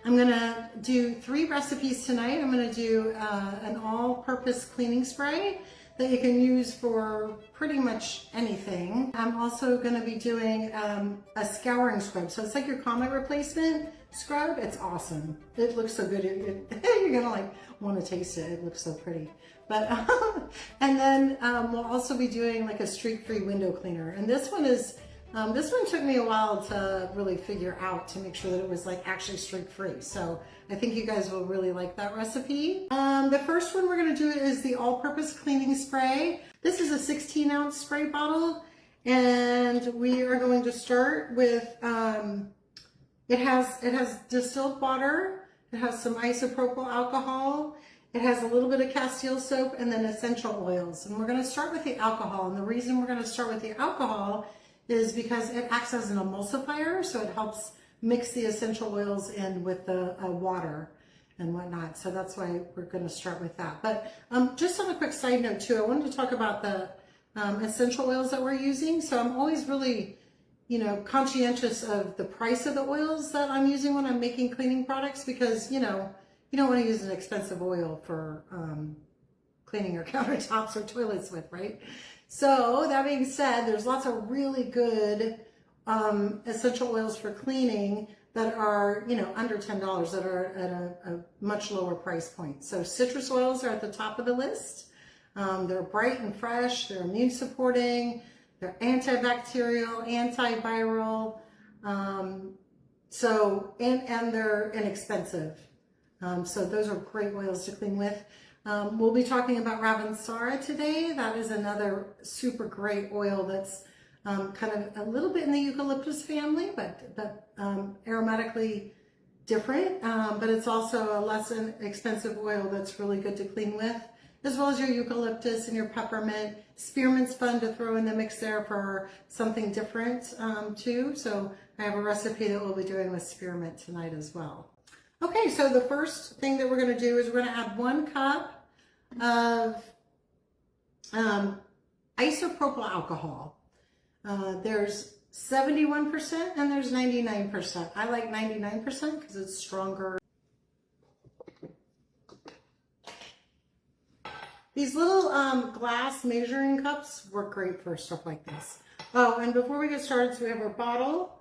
I'm gonna do 3 recipes tonight. I'm gonna do an all-purpose cleaning spray that you can use for pretty much anything. I'm also gonna be doing a scouring scrub. So it's like your Comet replacement scrub. It's awesome. It looks so good. You're gonna like wanna taste it. It looks so pretty. But, and then we'll also be doing like a streak-free window cleaner. And this one took me a while to really figure out to make sure that it was like actually streak-free. So I think you guys will really like that recipe. The first one we're gonna do is the all-purpose cleaning spray. This is a 16-ounce spray bottle. And we are going to start with, it has distilled water. It has some isopropyl alcohol. It has a little bit of Castile soap and then essential oils. And we're gonna start with the alcohol. And the reason we're gonna start with the alcohol is because it acts as an emulsifier, so it helps mix the essential oils in with the water and whatnot. So that's why we're gonna start with that. But just on a quick side note too, I wanted to talk about the essential oils that we're using. So I'm always really, conscientious of the price of the oils that I'm using when I'm making cleaning products because, you don't want to use an expensive oil for cleaning your countertops or toilets with, right? So that being said, there's lots of really good essential oils for cleaning that are, under $10 that are at a much lower price point. So citrus oils are at the top of the list. They're bright and fresh. They're immune supporting. They're antibacterial, antiviral. And they're inexpensive. So those are great oils to clean with. We'll be talking about Ravensara today. That is another super great oil that's kind of a little bit in the eucalyptus family, but aromatically different. But it's also a less expensive oil that's really good to clean with, as well as your eucalyptus and your peppermint. Spearmint's fun to throw in the mix there for something different too. So I have a recipe that we'll be doing with spearmint tonight as well. Okay, so the first thing that we're going to do is we're going to add 1 cup of isopropyl alcohol. There's 71% and there's 99%. I like 99% because it's stronger. These little glass measuring cups work great for stuff like this. Oh, and before we get started, so we have our bottle.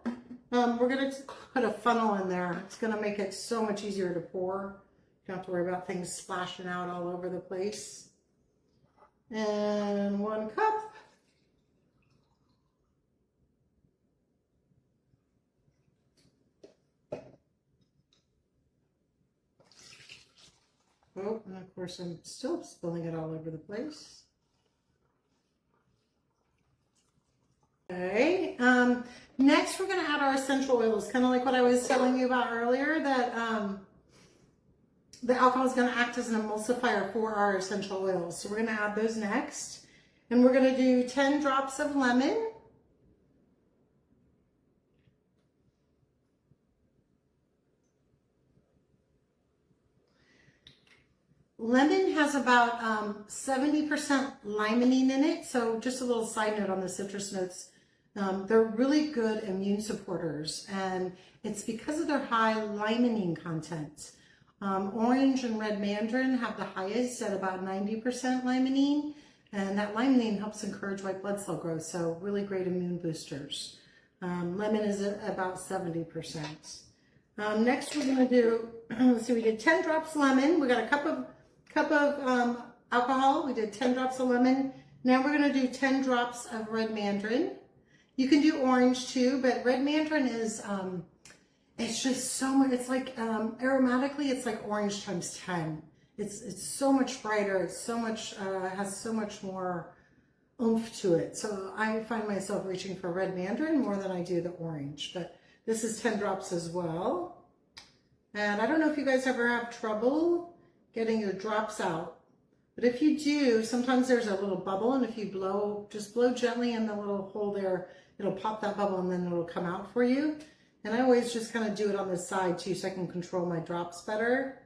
We're going to put a funnel in there. It's going to make it so much easier to pour. You don't have to worry about things splashing out all over the place. And 1 cup. Oh, and of course I'm still spilling it all over the place. Okay, next we're going to add our essential oils, kind of like what I was telling you about earlier, that the alcohol is going to act as an emulsifier for our essential oils. So we're going to add those next. And we're going to do 10 drops of lemon. Lemon has about 70% limonene in it. So just a little side note on the citrus notes. They're really good immune supporters, and it's because of their high limonene content. Orange and red mandarin have the highest at about 90% limonene, and that limonene helps encourage white blood cell growth, so really great immune boosters. Lemon is at about 70%. Next we're going to do, let's see, we did 10 drops lemon. We got a cup of alcohol. We did 10 drops of lemon. Now we're going to do 10 drops of red mandarin. You can do orange too, but red mandarin is, it's just so much, it's like, aromatically, it's like orange times 10. It's so much brighter. It's so much, has so much more oomph to it. So I find myself reaching for red mandarin more than I do the orange, but this is 10 drops as well. And I don't know if you guys ever have trouble getting your drops out, but if you do, sometimes there's a little bubble, and if you just blow gently in the little hole there, it'll pop that bubble and then it'll come out for you. And I always just kind of do it on the side too, so I can control my drops better.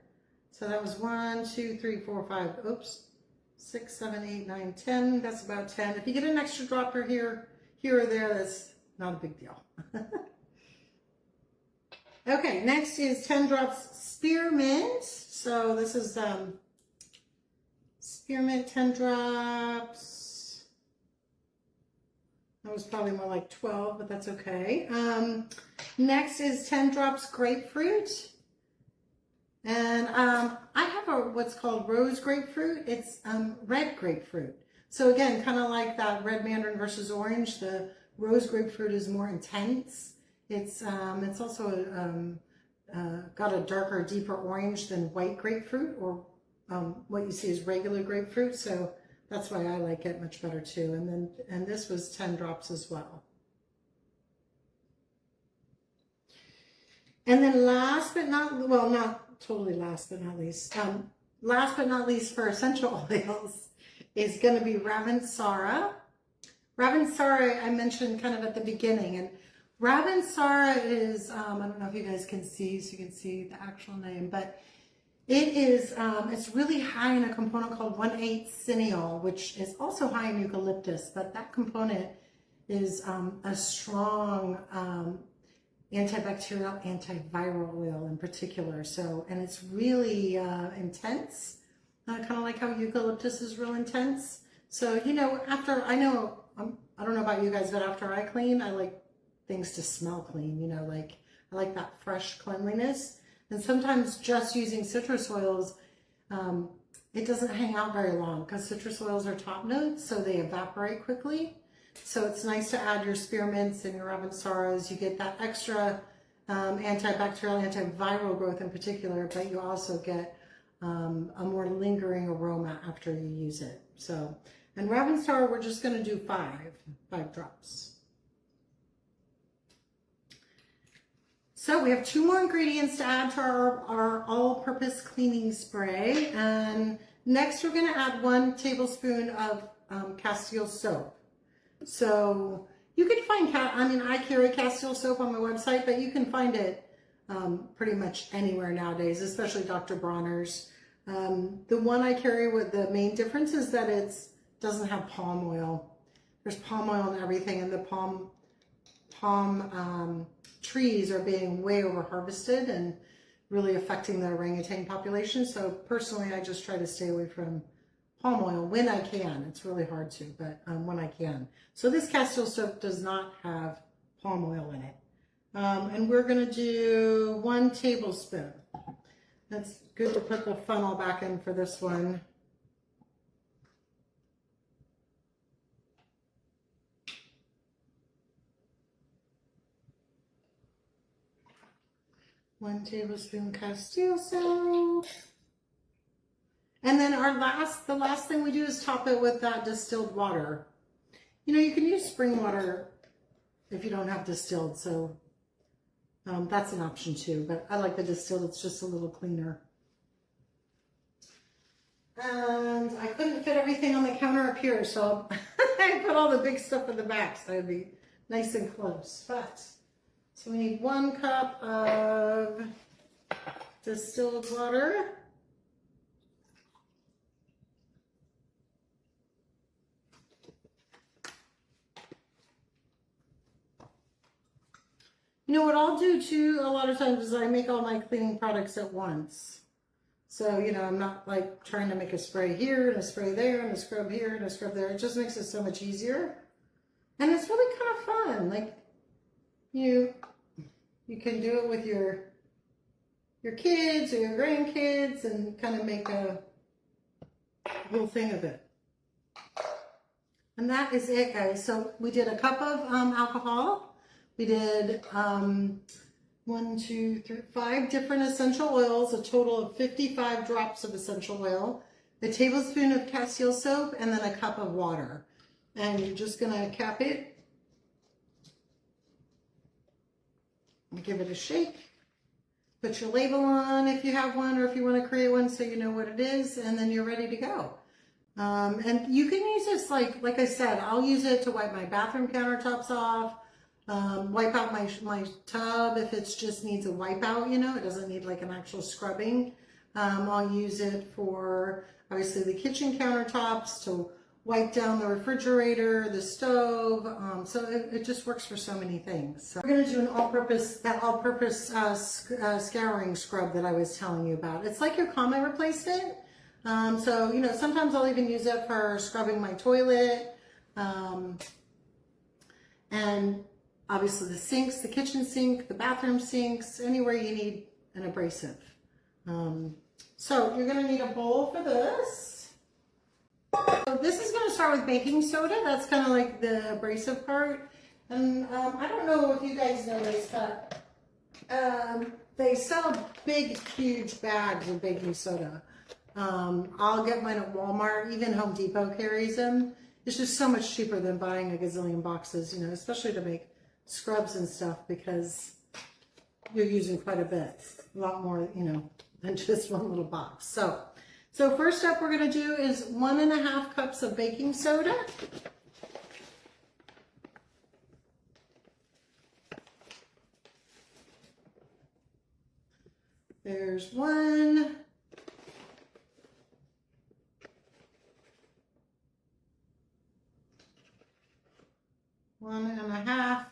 So that was 1, 2, 3, 4, 5, oops, 6, 7, 8, 9, 10. That's about 10. If you get an extra dropper here or there, that's not a big deal. Okay, next is 10 drops spearmint. So this is spearmint 10 drops. That was probably more like 12, but that's okay. Next is 10 drops grapefruit. And I have what's called rose grapefruit. It's red grapefruit. So again, kind of like that red mandarin versus orange, the rose grapefruit is more intense. It's also got a darker, deeper orange than white grapefruit, or what you see is regular grapefruit. So that's why I like it much better too. And this was 10 drops as well. And then last but not, well, not totally last but not least, last but not least for essential oils is going to be Ravensara. Ravensara I mentioned kind of at the beginning, and Ravensara is, I don't know if you guys can see, so you can see the actual name, but it is, it's really high in a component called 1,8-cineol, which is also high in eucalyptus, but that component is a strong antibacterial, antiviral oil in particular. So, and it's really intense, kind of like how eucalyptus is real intense. So, you know, after, I don't know about you guys, but after I clean, I like things to smell clean, you know, like I like that fresh cleanliness. And sometimes just using citrus oils, it doesn't hang out very long because citrus oils are top notes, so they evaporate quickly. So it's nice to add your spearmints and your Ravensaras. You get that extra antibacterial, antiviral growth in particular, but you also get a more lingering aroma after you use it. So, and Ravensara, we're just going to do five drops. So we have 2 more ingredients to add to our all-purpose cleaning spray. And next we're going to add 1 tablespoon of Castile soap. So you can find, I carry Castile soap on my website, but you can find it pretty much anywhere nowadays, especially Dr. Bronner's. The one I carry, with the main difference is that it doesn't have palm oil. There's palm oil in everything, and the palm trees are being way over harvested and really affecting the orangutan population. So personally, I just try to stay away from palm oil when I can. It's really hard to, but when I can. So this Castile soap does not have palm oil in it. And we're going to do 1 tablespoon. That's good to put the funnel back in for this one. One tablespoon Castile soap. And then the last thing we do is top it with that distilled water. You know, you can use spring water if you don't have distilled, so that's an option too, but I like the distilled, it's just a little cleaner. And I couldn't fit everything on the counter up here, so I put all the big stuff in the back, so it'd be nice and close. But, so we need 1 cup of distilled water. You know what I'll do too, a lot of times, is I make all my cleaning products at once. So, you know, I'm not like trying to make a spray here and a spray there and a scrub here and a scrub there. It just makes it so much easier. And it's really kind of fun. Like, you can do it with your kids or your grandkids and kind of make a whole thing of it. And that is it, guys. So we did a cup of alcohol. We did 1, 2, 3, 5 different essential oils, a total of 55 drops of essential oil, a tablespoon of Castile soap, and then a cup of water. And you're just going to cap it. Give it a shake. Put your label on if you have one, or if you want to create one so you know what it is, and then you're ready to go. And you can use this, like I said, I'll use it to wipe my bathroom countertops off. Wipe out my tub if it just needs a wipe out, you know, it doesn't need like an actual scrubbing. I'll use it for obviously the kitchen countertops, to wipe down the refrigerator, the stove. So it just works for so many things. So we're going to do that all-purpose scouring scrub that I was telling you about. It's like your Comet replacement. So, you know, sometimes I'll even use it for scrubbing my toilet. And obviously the sinks, the kitchen sink, the bathroom sinks, anywhere you need an abrasive. So you're going to need a bowl for this. So this is going to start with baking soda. That's kind of like the abrasive part. And I don't know if you guys know this, but they sell big, huge bags of baking soda. I'll get mine at Walmart. Even Home Depot carries them. It's just so much cheaper than buying a gazillion boxes, you know, especially to make scrubs and stuff, because you're using quite a bit, a lot more, you know, than just one little box. So first up we're going to do is 1.5 cups of baking soda. There's 1. 1.5.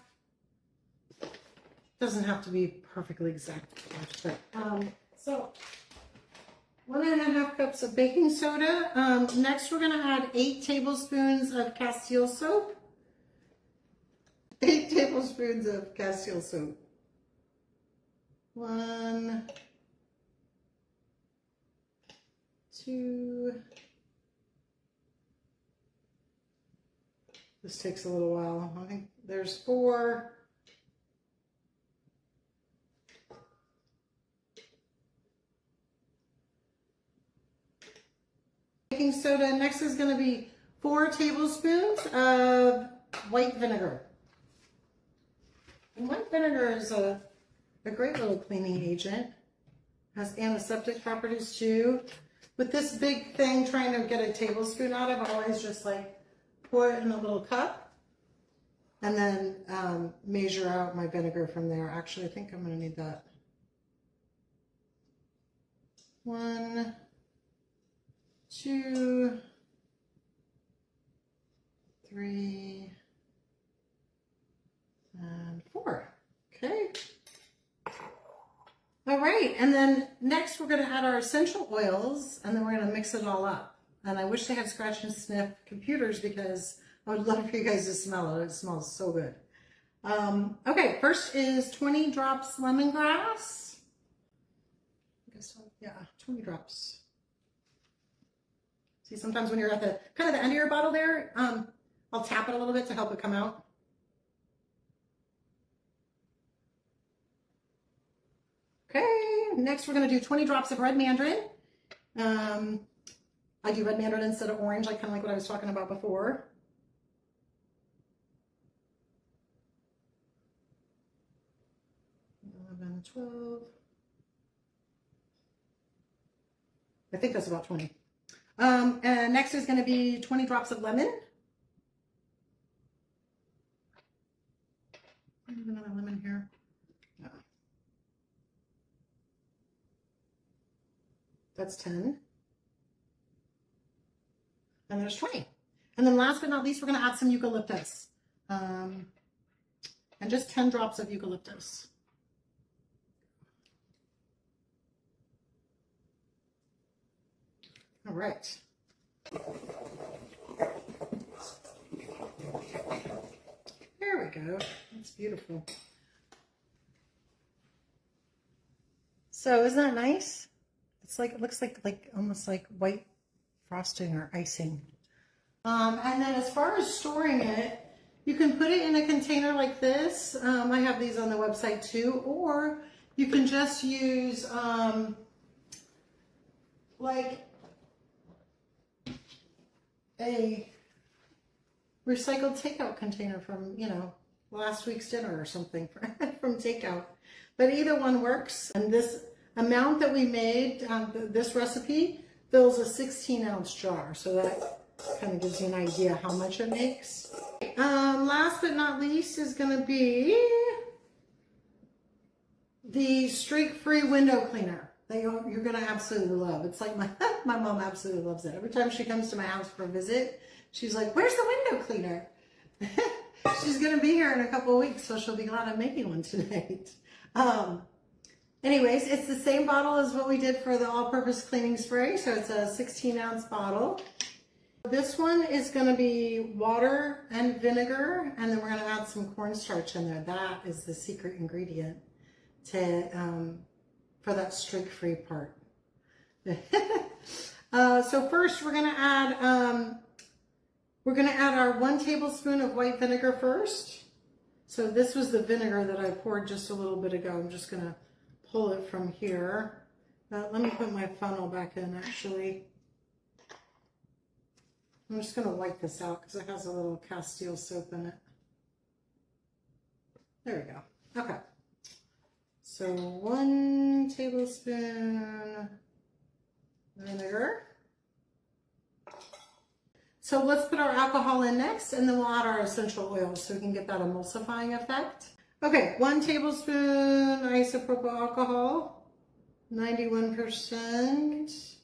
Doesn't have to be perfectly exact, but so 1.5 cups of baking soda. Next, we're going to add 8 tablespoons of Castile soap. 8 tablespoons of Castile soap. 1, 2. This takes a little while. I think there's 4. Baking soda. Next is going to be 4 tablespoons of white vinegar. And white vinegar is a great little cleaning agent. Has antiseptic properties too. With this big thing, trying to get a tablespoon out of, I always just like pour it in a little cup and then measure out my vinegar from there. Actually, I think I'm going to need that. 1, 2, 3, and 4. Okay. All right, and then next we're going to add our essential oils, and then we're going to mix it all up. And I wish they had scratch and sniff computers, because I would love for you guys to smell it. It smells so good. Okay, first is 20 drops lemongrass. I guess so, yeah, 20 drops. See, sometimes when you're at the kind of the end of your bottle there, I'll tap it a little bit to help it come out. Okay, next we're going to do 20 drops of red mandarin. I do red mandarin instead of orange, like kind of like what I was talking about before. And 12. I think that's about 20. And next is going to be 20 drops of lemon. Another lemon here. No. That's 10. And there's 20. And then last but not least, we're going to add some eucalyptus. And just 10 drops of eucalyptus. All right. There we go. That's beautiful. So isn't that nice? It's like, it looks like almost like white frosting or icing. And then as far as storing it, you can put it in a container like this. I have these on the website too, or you can just use like a recycled takeout container from, you know, last week's dinner or something from takeout. But either one works. And this amount that we made, this recipe, fills a 16-ounce jar. So that kind of gives you an idea how much it makes. Last but not least is going to be the streak-free window cleaner that you're going to absolutely love. It's like my mom absolutely loves it. Every time she comes to my house for a visit, She's like, where's the window cleaner? She's going to be here in a couple of weeks, so she'll be glad I'm making one tonight. Anyways, it's the same bottle as what we did for the all-purpose cleaning spray. So it's a 16-ounce bottle. This one is going to be water and vinegar, and then we're going to add some cornstarch in there. That is the secret ingredient to for that streak-free part. So first, we're going to add our 1 tablespoon of white vinegar first. So this was the vinegar that I poured just a little bit ago. I'm just going to pull it from here. Let me put my funnel back in, actually. I'm just going to wipe this out because it has a little Castile soap in it. There we go. Okay. So 1 tablespoon vinegar. So let's put our alcohol in next, and then we'll add our essential oils so we can get that emulsifying effect. Okay, 1 tablespoon isopropyl alcohol, 91%.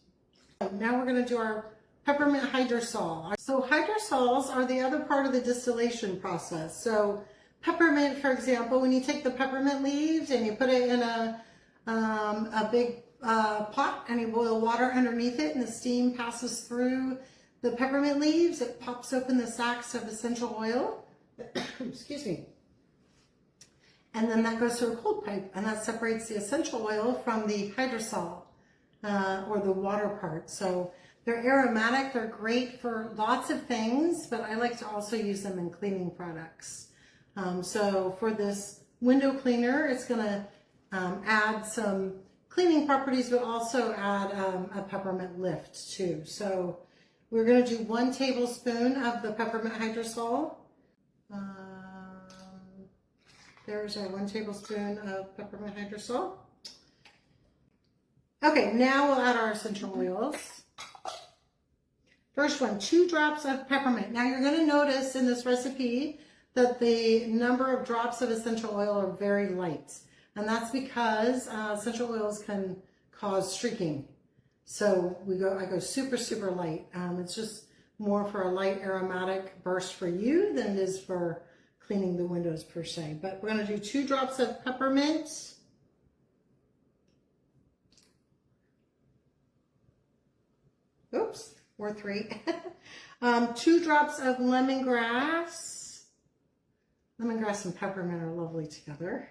Now we're going to do our peppermint hydrosol. So hydrosols are the other part of the distillation process. So peppermint, for example, when you take the peppermint leaves and you put it in a big pot and you boil water underneath it and the steam passes through the peppermint leaves, it pops open the sacs of essential oil. Excuse me. And then that goes through a cold pipe, and that separates the essential oil from the hydrosol, or the water part. So they're aromatic, they're great for lots of things, but I like to also use them in cleaning products. So for this window cleaner, it's gonna add some cleaning properties, but also add a peppermint lift too. So we're gonna do 1 tablespoon of the peppermint hydrosol. There's our 1 tablespoon of peppermint hydrosol. Okay, now we'll add our essential oils. First one, 2 drops of peppermint. Now you're going to notice in this recipe that the number of drops of essential oil are very light. And that's because essential oils can cause streaking. So I go super, super light. It's just more for a light aromatic burst for you than it is for cleaning the windows per se. But we're going to do 2 drops of peppermint. Oops, or 3. 2 drops of lemongrass. Lemongrass and peppermint are lovely together.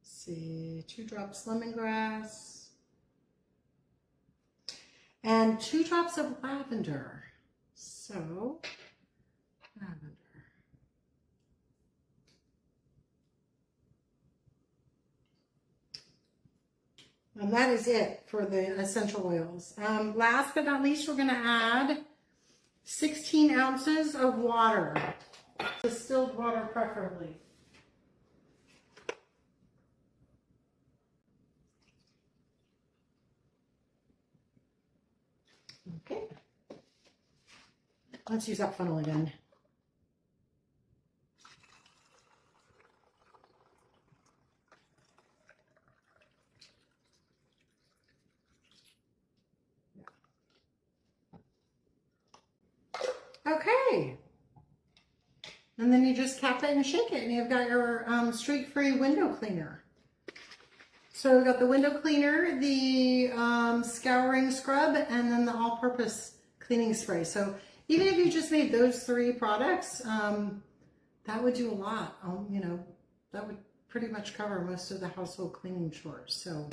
Let's see, 2 drops lemongrass. And 2 drops of lavender. So, lavender. And that is it for the essential oils. Last but not least, we're going to add 16 ounces of water, distilled water preferably. Okay. Let's use that funnel again. Okay, and then you just cap it and shake it, and you've got your streak-free window cleaner. So we've got the window cleaner, the scouring scrub, and then the all-purpose cleaning spray. So even if you just made those 3 products, that would do a lot. You know, that would pretty much cover most of the household cleaning chores. So